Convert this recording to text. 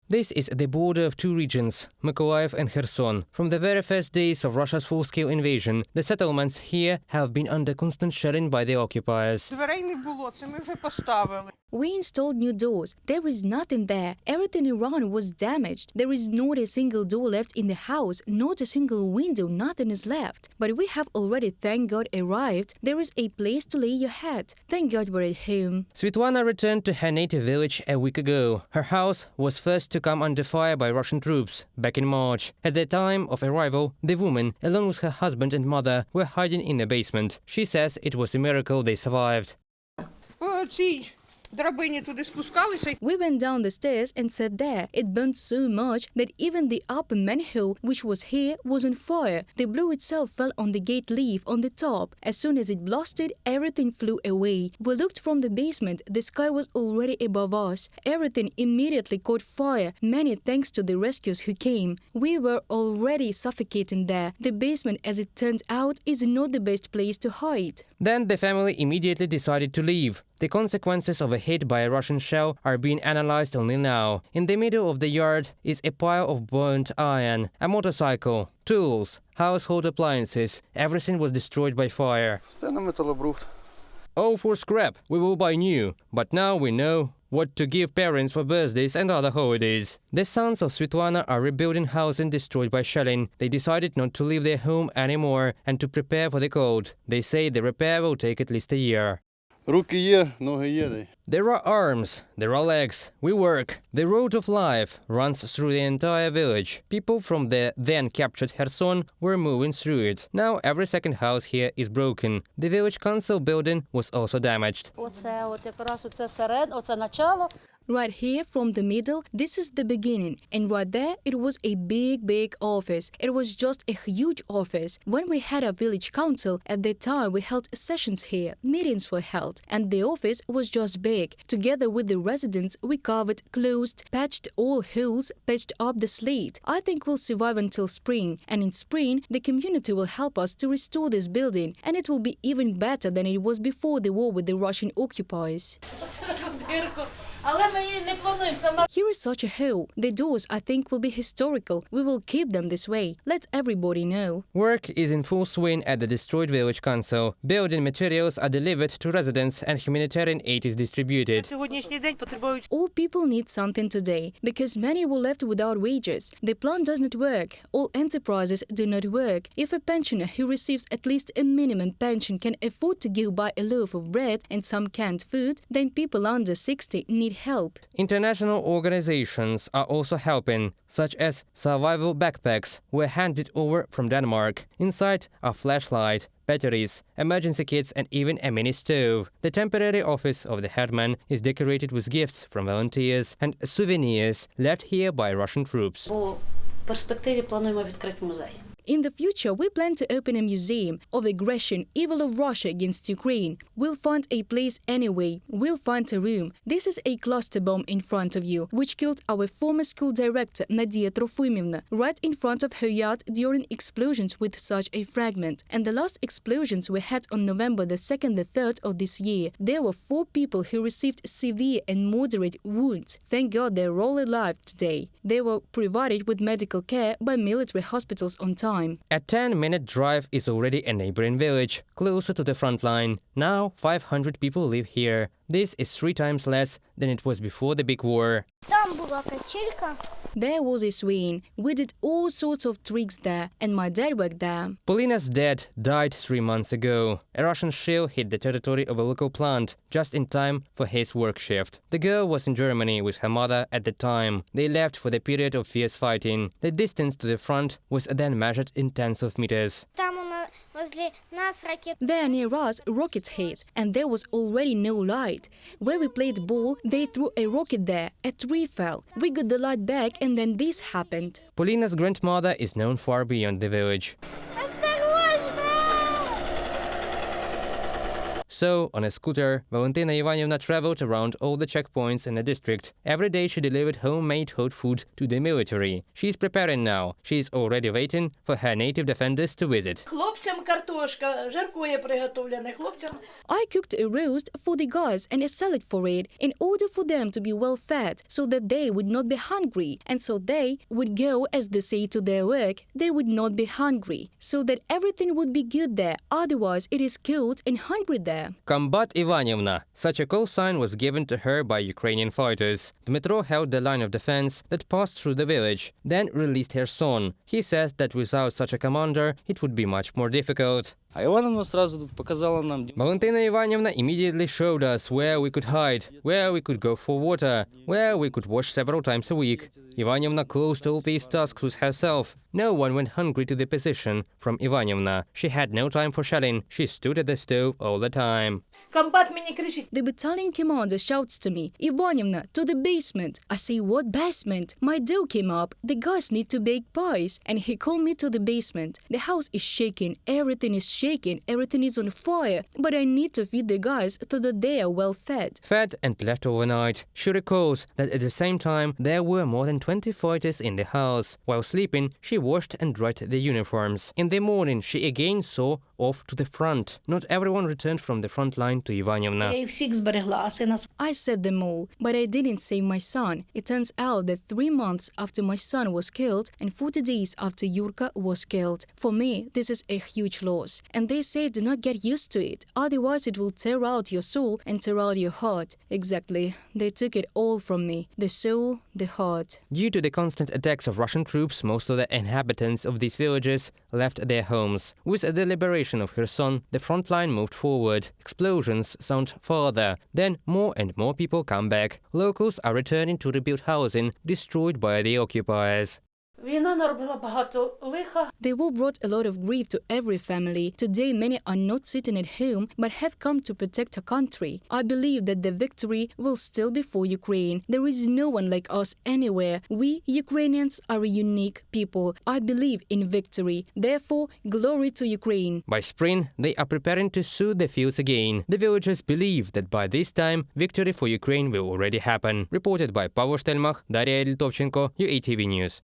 This is the border of two regions, Mykolaiv and Kherson. From the very first days of Russia's full-scale invasion, the settlements here have been under constant shelling by the occupiers. We installed new doors. There is nothing there. Everything around was damaged. There is not a single door left in the house, not a single window, nothing is left. But we have already, thank God, arrived. There is a place to lay your head. Thank God we're at home. Svetlana returned to her native village a week ago. Her house was first to come under fire by Russian troops back in March. At the time of arrival, the woman, along with her husband and mother, were hiding in a basement. She says it was a miracle they survived. We went down the stairs and sat there. It burned so much that even the upper manhole, which was here, was on fire. The blue itself fell on the gate leaf on the top. As soon as it blasted, everything flew away. We looked from the basement. The sky was already above us. Everything immediately caught fire, many thanks to the rescuers who came. We were already suffocating there. The basement, as it turned out, is not the best place to hide. Then the family immediately decided to leave. The consequences of a hit by a Russian shell are being analyzed only now. In the middle of the yard is a pile of burnt iron, a motorcycle, tools, household appliances. Everything was destroyed by fire. Oh, for scrap, we will buy new. But now we know what to give parents for birthdays and other holidays. The sons of Svetlana are rebuilding housing destroyed by shelling. They decided not to leave their home anymore and to prepare for the cold. They say the repair will take at least a year. There are arms, there are legs, we work. The road of life runs through the entire village. People from the then captured Kherson were moving through it. Now every second house here is broken. The village council building was also damaged. Right here from the middle, this is the beginning. And right there, it was a big office. It was just a huge office. When we had a village council, at that time we held sessions here, meetings were held, and the office was just big. Together with the residents, we covered, closed, patched all holes, patched up the slate. I think we'll survive until spring. And in spring, the community will help us to restore this building. And it will be even better than it was before the war with the Russian occupiers. Here is such a hole. The doors, I think, will be historical. We will keep them this way. Let everybody know. Work is in full swing at the destroyed village council. Building materials are delivered to residents and humanitarian aid is distributed. All people need something today, because many were left without wages. The plant does not work. All enterprises do not work. If a pensioner who receives at least a minimum pension can afford to go buy a loaf of bread and some canned food, then people under 60 need help. International organizations are also helping, such as survival backpacks were handed over from Denmark. Inside are flashlight, batteries, emergency kits and even a mini stove. The temporary office of the headman is decorated with gifts from volunteers and souvenirs left here by Russian troops. In the future, we plan to open a museum of the aggression, evil of Russia against Ukraine. We'll find a place anyway. We'll find a room. This is a cluster bomb in front of you, which killed our former school director Nadia Trofimovna right in front of her yard during explosions with such a fragment. And the last explosions we had on November the 2nd, the 3rd of this year. There were 4 people who received severe and moderate wounds. Thank God they're all alive today. They were provided with medical care by military hospitals on time. A 10-minute drive is already a neighboring village, closer to the front line. Now 500 people live here. This is 3 times less than it was before the big war. There was a swing. We did all sorts of tricks there, and my dad worked there. Polina's dad died 3 months ago. A Russian shell hit the territory of a local plant, just in time for his work shift. The girl was in Germany with her mother at the time. They left for the period of fierce fighting. The distance to the front was then measured in tens of meters. There near us, rockets hit, and there was already no light. Where we played ball, they threw a rocket there. A tree fell. We got the light back, and then this happened. Polina's grandmother is known far beyond the village. So, on a scooter, Valentina Ivanovna traveled around all the checkpoints in the district. Every day she delivered homemade hot food to the military. She's preparing now. She's already waiting for her native defenders to visit. Хлопцям картошка, жаркое приготовлене, хлопцям. I cooked a roast for the guys and a salad for it in order for them to be well fed so that they would not be hungry, and so they would go, as they say, to their work. They would not be hungry, so that everything would be good there. Otherwise, it is cold and hungry there. Combat Ivanovna. Such a call sign was given to her by Ukrainian fighters. Dmitro held the line of defense that passed through the village, then released Kherson. He says that without such a commander, it would be much more difficult. Valentina Ivanovna immediately showed us where we could hide, where we could go for water, where we could wash several times a week. Ivanovna closed all these tasks with herself. No one went hungry to the position from Ivanovna. She had no time for shelling. She stood at the stove all the time. Комбат мені кричить. The battalion commander shouts to me, "Ivanovna, to the basement." I say, "What basement?" My dough came up. The guys need to bake pies. And he called me to the basement. The house is shaking. Everything is shaking. Everything is on fire. But I need to feed the guys so that they are well fed. Fed and left overnight. She recalls that at the same time there were more than 20 fighters in the house. While sleeping, she washed and dried the uniforms. In the morning, she again saw off to the front. Not everyone returned from the front line to Ivanovna. Я їх всіх зберегла, а сина I said them all, but I didn't save my son. It turns out that 3 months after my son was killed and 40 days after Yurka was killed. For me, this is a huge loss. And they say do not get used to it, otherwise it will tear out your soul and tear out your heart. Exactly. They took it all from me. The soul, the heart. Due to the constant attacks of Russian troops, most of the inhabitants of these villages left their homes. With the liberation of Kherson, the front line moved forward. Explosions sound farther. Then more and more people come back. Locals are returning to rebuild housing destroyed by the occupiers. Війна наробила багато лиха. The war brought a lot of grief to every family. Today, many are not sitting at home, but have come to protect our country. I believe that the victory will still be for Ukraine. There is no one like us anywhere. We, Ukrainians, are a unique people. I believe in victory. Therefore, glory to Ukraine. By spring, they are preparing to sow the fields again. The villagers believe that by this time, victory for Ukraine will already happen. Reported by Pavel Stelmach, Daria Eltovchenko, UATV News.